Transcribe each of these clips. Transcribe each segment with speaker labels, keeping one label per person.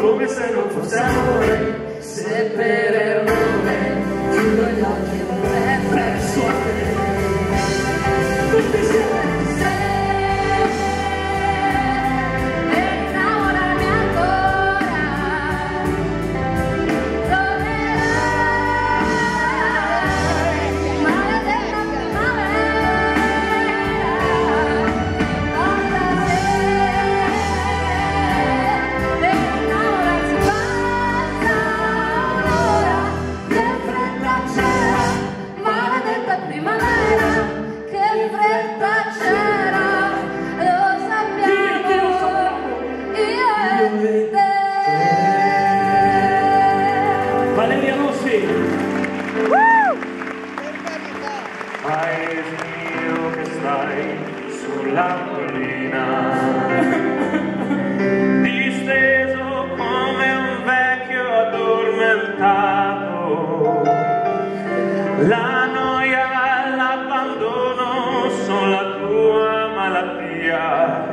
Speaker 1: come se non fosse amore. Se per errore chiudo gli occhi e non è presso a te. Tutti insieme.
Speaker 2: Valeria Rossi.
Speaker 3: Paese mio che stai sulla collina, disteso come un vecchio addormentato, la noia e l'abbandono sono la tua malattia.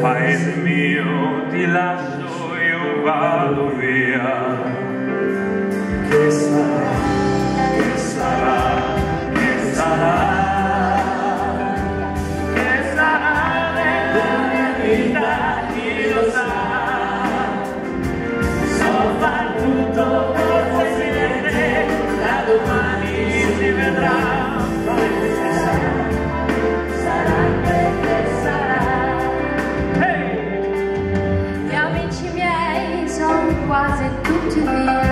Speaker 3: Paese mio, ti lascio, io vado via. Che sarà, che sarà, che sarà, che sarà nella mia vita, chi lo sa. So far tutto, forse si vede, da domani si vedrà. Ma che sarà, sarà perché sarà.
Speaker 1: Hey! Gli amici miei sono quasi tutti via.